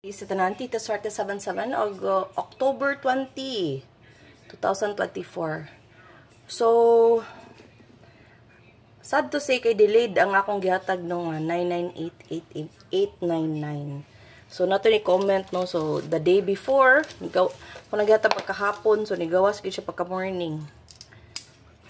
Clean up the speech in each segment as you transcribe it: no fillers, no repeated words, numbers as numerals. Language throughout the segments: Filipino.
Sa tanan Tita Swerte 77 og October 20, 2024. So sad to say kay delayed ang akong gihatag nung 9988899. So nato ni comment no, so the day before kung naghatag pagkahapon, so nigawas gyud siya pagka morning.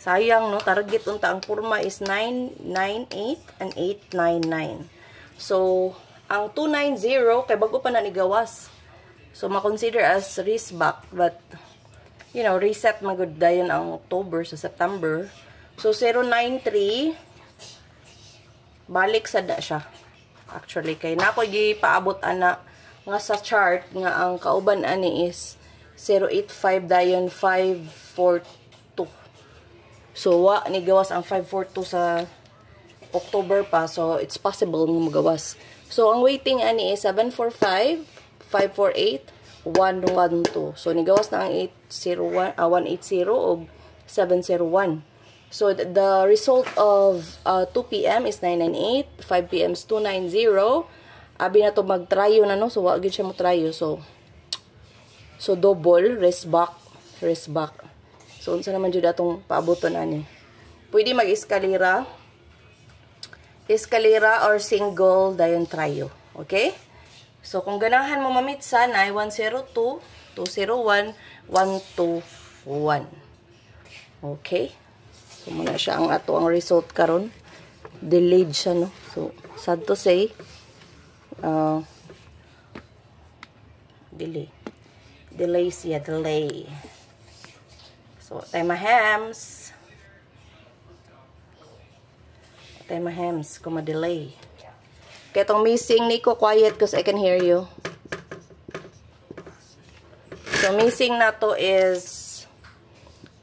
Sayang no, target unta ang porma is 998 and 899. So ang 290 kay bago pa na nigawas. So ma-consider as risk back, but you know, reset magud dayon ang October sa September. So 093 balik sad na siya. Actually kay nako gipaabot ana nga sa chart nga ang kauban ani is 085 dayon 542. So wa ni gawas ang 542 sa October pa, so it's possible nga magawas. So ang waiting ani is 745, 548, 112. So nigawas na ang 180 o 701. So the result of 2 PM is 998, 5 PM is 290. Abi na to magtrayo na no, so wa gyud siya mo trayo. So double rest back. So unsa naman jud atong paaboton ani? Pwede mag-eskalera or single dayon trayo. Okay? So kung ganahan mo mamitsa na 102, 201, 121. Okay? So muna siya ang ato ang result karon. Delayed siya no. So sad to say delay siya. So tayo mahams kung ma-delay. Kaya itong missing, Nico, quiet because I can hear you. So, missing na to is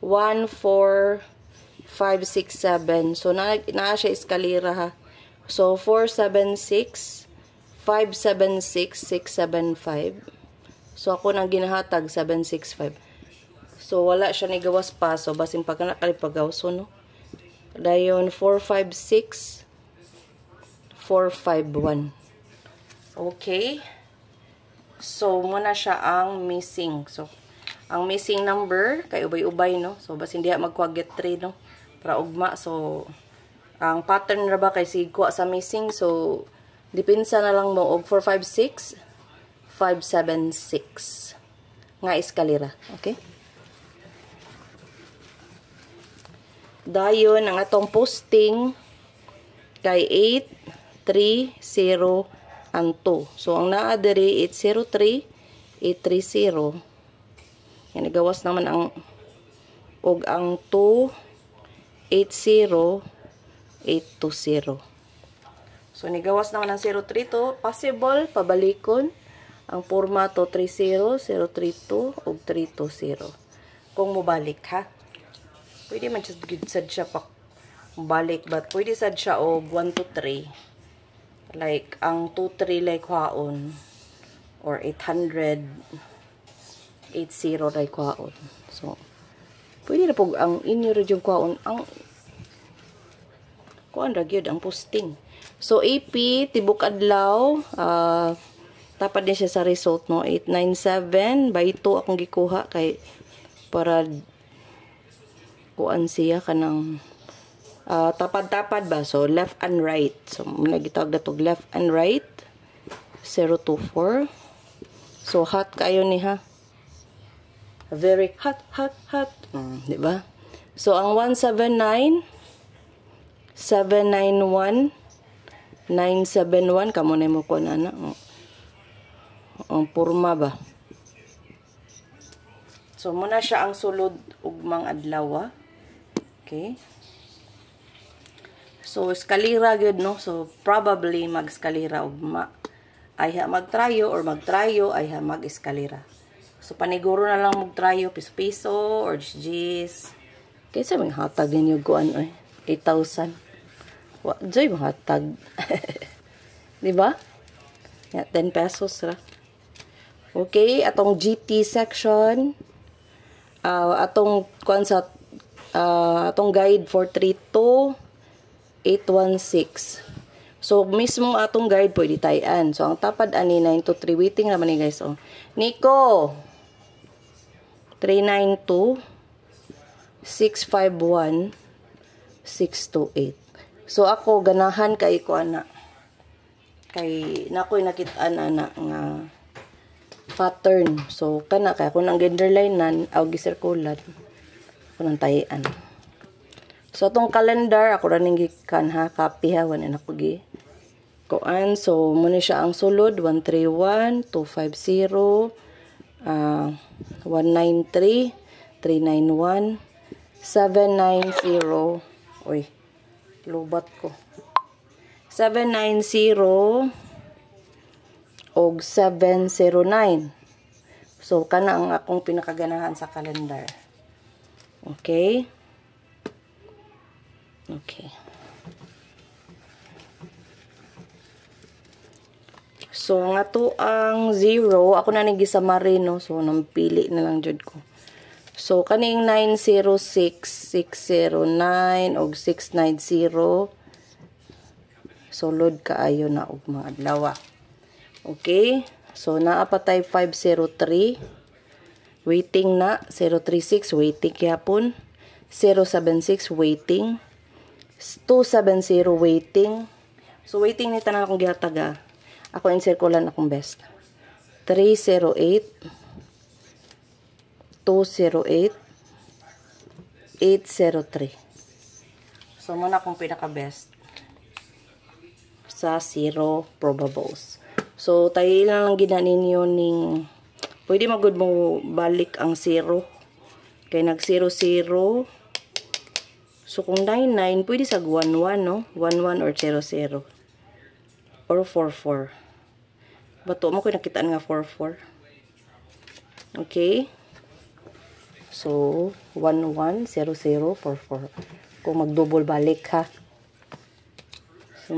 1, 4, 5, 6, 7. So, na siya eskalera ha. So, 4, 7, 6, 5, 7, 6, 6, 7, 5. So, ako nang ginahatag, 7, 6, 5. So, wala siya nigawas pa. So, basin pagka nakalipagaw. So, no? Dayon 456 451. Okay. So muna siya ang missing. So ang missing number kay ubay-ubay no. So basin diha magkuaget 3 no para ugma. So ang pattern ra ba kay sigwa sa missing. So dipinsa na lang mo og 456 576 nga eskalera. Okay? Dayon ang atong posting kay 830 and 2. So ang naa diri 803 830. Yan gawas naman ang og ang 280 820. So nigawas naman ang 032, possible pabalikon ang formato 30 032 ug 320. Kung mobalik ha. Pwede man sad siya pa balik, but pwede sad siya og 1 to 3. Like ang 2 3 like kwaon or 800 80 like kwaon. So pwede na pug ang inyo red yung kwaon ang kuan ra gyud ang posting. So AP tibok adlaw tapad din siya sa result no 897 by 2 akong gikuha kay para kuan siya kanang tapad-tapad ba, so left and right. So muna gitawag datog left and right 024. So hot kayo ni ha, very hot di ba? So ang 179 791 971 kamo na mo kuan ana ang porma ba. So muna siya ang sulod ugmang adlaw. Okay. So eskalera gyud no. So probably mag-eskalera ugma. Ayha magtrayo or magtrayo ayha mag-eskalera. So paniguro na lang magtrayo piso-piso or gis. Kaysa may hatag ninyo kuan 8,000. Wa joy hatag. Di ba? Ya 10 pesos ra. Okay, atong GT section atong kuan sa atong guide 432 816. So, mismo atong guide, pwede tayan. So, ang tapad ani 923. Waiting naman ni guys. Oh. Nico! 392 651 628. So, ako, ganahan kay ko, ana. Kay, nako'y nakitaan, ana, nga pattern. So, kana, kaya kung ang genderline nan, o gisirkulat, kung ang tayan. So, itong calendar, ako rin gikan ha, copy ha, wala na ko gi. Kuan, so, muna siya ang sulod, 131, 250, 193, 391, 790, uy, lubat ko. 790, og 709. So, kana ang akong pinakaganahan sa calendar. Okay? Okay. So, nga to ang 0. Ako na nag-isamari, no? So, nampili na lang jud ko. So, kaning 906, 609, og 690. Sulod kaayo na og mga adlaw. Okay? So, naapatay 503. Waiting na. 036, waiting yapon. 076, waiting. 270, waiting. So, waiting ni tanan akong gihataga. Ako in-circulan akong best. 308, 208, 803. So, muna akong pinaka-best sa 0 probables. So, tayo lang ginanin yun ning pwede magud mo balik ang 0. Kaya nag-0-0. So, kung 9-9, pwede sa 1-1, no? 1-1 or 0-0. Or 4-4. Bato mo ko nakitaan nga 4-4. Okay? So, 1-1, 0-0, 4-4. Kung mag-double balik, ha? So,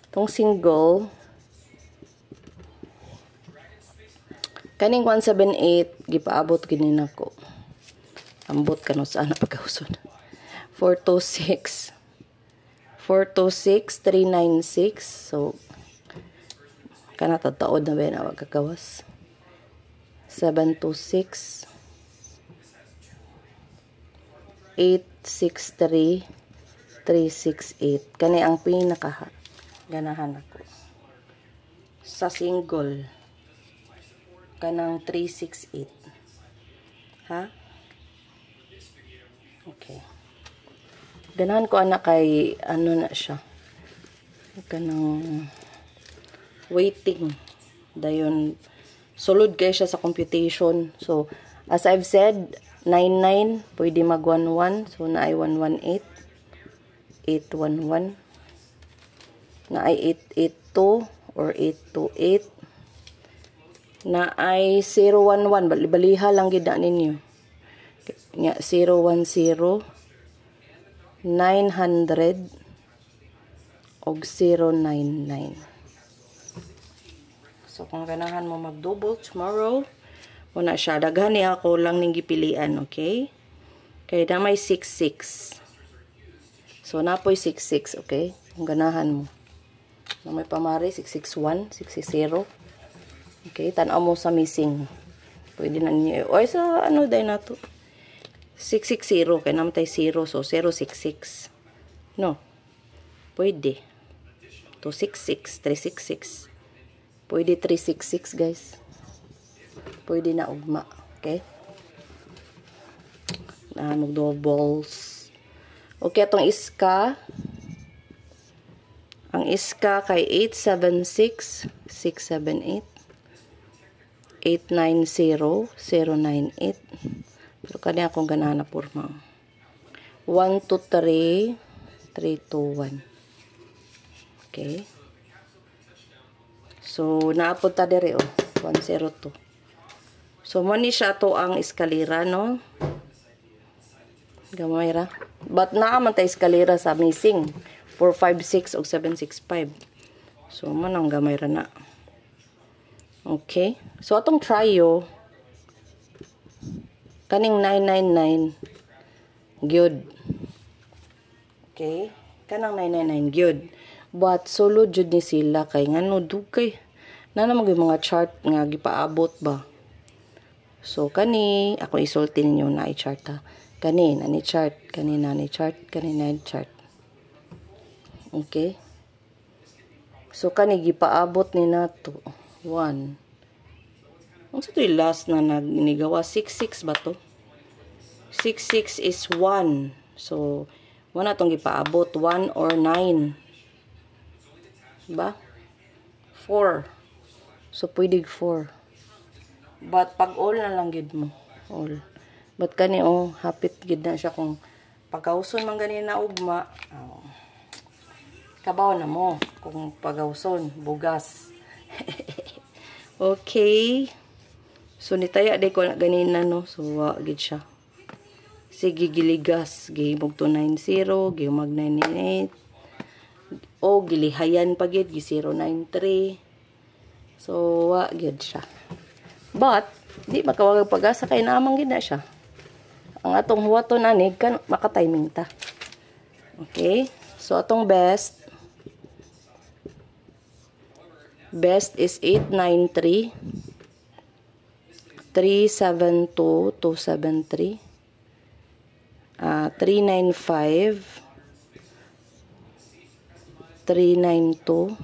itong single, kaning 178, gipaabot ginin ako. Ambot ka no saan na pagkahusod. 426. 426, 396. So, kanatataod na ba yun awag kagawas. 726. 863. 368. Kani ang pinaka ganahan ako. Sa single. Kanang 368. Ha? Okay. Ganahan ko anak kay ano na siya. Kanang waiting. Dayon sulod kay siya sa computation. So, as I've said, 99 pwede mag 11. So, na ay 118. 811. Na ay 882 or 828. Na ay 011. Baliha lang gid na ninyo. Nya 010, 900 og 099. So kung ganahan mo mag-double tomorrow, muna siya daghan ni ako lang ning gipilian, okay? Kay na may 66. So napoy 66, okay? Kung ganahan mo. Na may pamari 661, 660. Okay, tan-aw mo sa missing. Pwede na niyo. Oy sa ano day na to? 660 kay namatay 0, so 066. No. Pwede. 266, 366. Pwede 366, guys. Pwede na ugma, okay? Na mag-doubles. Okay, atong iska. Ang iska kay 876 678 890 098. Pero kanya akong ganahan na porma. 123 321. Okay. So, naapod ta dere, oh. 102. So, mo ni siya to ang eskalera, no? Gamay ra. But naaman ta eskalera sa missing. 456 o 765. So, man ang gamay ra na. Okay. So, atong trio, kaning 999, gyud. Okay. Kanang 999, gyud. But sulod jud ni sila kay ngano dugay na mga chart nga gipaabot ba. So kani ako isulti ninyo na i-chart ha. Kani na ni chart, kani na ni chart, kani na ni chart. Okay? So kani gipaabot ni nato 1. Unsa to last na nagnigawa 66 ba to? 66 is 1. So wala tong gipaabot 1 or 9. Ba? 4. So pwede 4. But pag all na lang gid mo. All. But kani hapit gid na siya kung pagkauson man gani na ugma. Kabaw na mo kung pagkauson bugas. Okay. So nitaya day ko na ganina no. So gid siya. Sige giligas gihimog to 90, gihimog 998. O gilihayan pa gid gi 093. So gid siya. But di makawag pag-asa kay naamang gid na siya. Ang atong huwaton ani kan maka-timing ta. Okay? So atong best is 893 372 273 395 392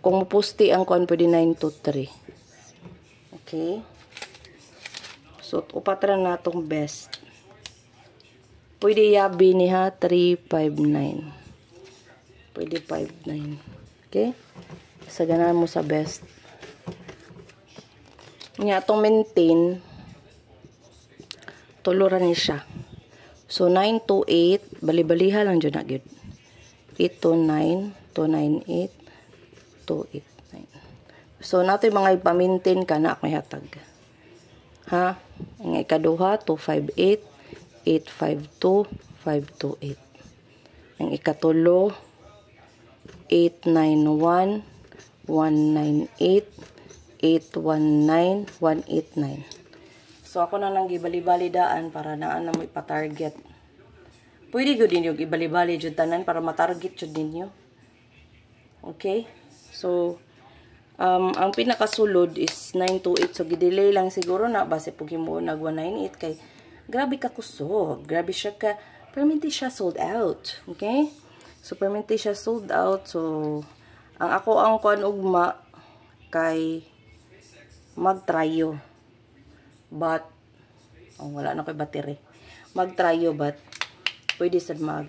kung mapusti ang kuan pwede 923. Okay? So, upatra na itong best. Pwede yabi ni ha, 359. Pwede 59. Okay? Saganan mo sa best. Nga, itong maintain, tuluran ni siya. So, 928, bali-baliha lang dyan na good. 829, 298, 289. So, nato yung mga ipamintain ka na ako hatag. Ha? Ang ikaduha, 258, 852, 528. Ang ikatulo, 891, 198, 819, 189. So, ako na nang ibali-balidaan para naan na mo ipatarget. Pwede ko din yung ibali-bali dyan tanan para matarget dyan ninyo. Okay? So, ang pinakasulod is 928. So, gidelay lang siguro na base po mo nag 198 kay grabe ka kusog. Grabe siya ka. Permanently siya sold out. Okay? So, permanently siya sold out. So, ang ako ang kuan ugma kay magtrayo. But, wala na ko'y battery. Magtrayo but pwede sad mag.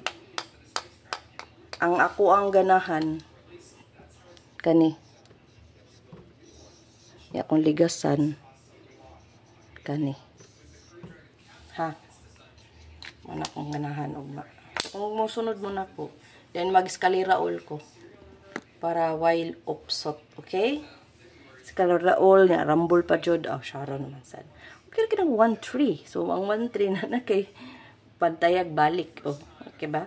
Ang ako ang ganahan kani akong ligasan kani ha mana kong ganahan ugma. Kung musunod mo na ko then mag-eskalera all ko para while upsot. Okay, eskalera all nga rambol pa jud. Sharon naman sad okay ka ng 1-3. So ang 1-3 na kay pantayag balik. Okay ba?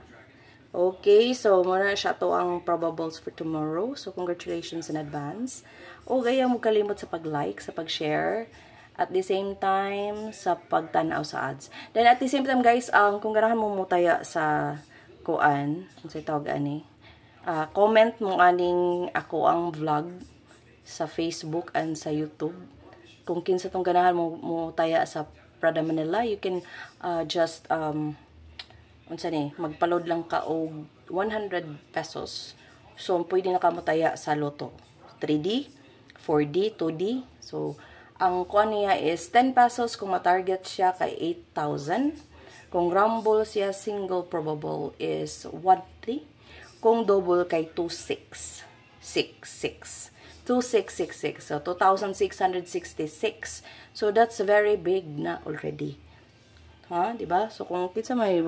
Okay, so muna siya to ang probables for tomorrow. So congratulations in advance. Gaya mo kalimot sa pag-like, sa pag-share, at the same time sa pagtanaw sa ads. Then at the same time guys, kung ganahan mo mutaya sa kuan, ang sa tawag ani, comment mo aning ako ang vlog sa Facebook and sa YouTube. Kung kinsa tong ganahan mo mutaya sa Prada Manila, you can just unsa ni magpa-load lang ka og 100 pesos. So pwede na ka mutaya sa loto 3D, 4D, 2D. So ang kuan niya is 10 pesos kung ma-target siya kay 8,000. Kung rumble siya single probable is 1-3. Kung double kay 2,666. 2,666. So 2,666. So that's very big na already. Ha, di ba? So kung kinsa may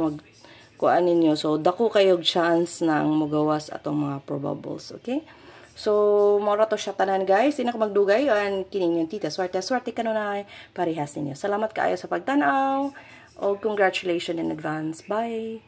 kuan ninyo, so dako kayog chance nang mogawas atong mga probables. Okay? So, mora to siya tanan guys. Ina ka magdugay an kining yung tita. Swerte kanunay parehas ninyo. Salamat kaayo sa pagtanaw. O congratulations in advance. Bye!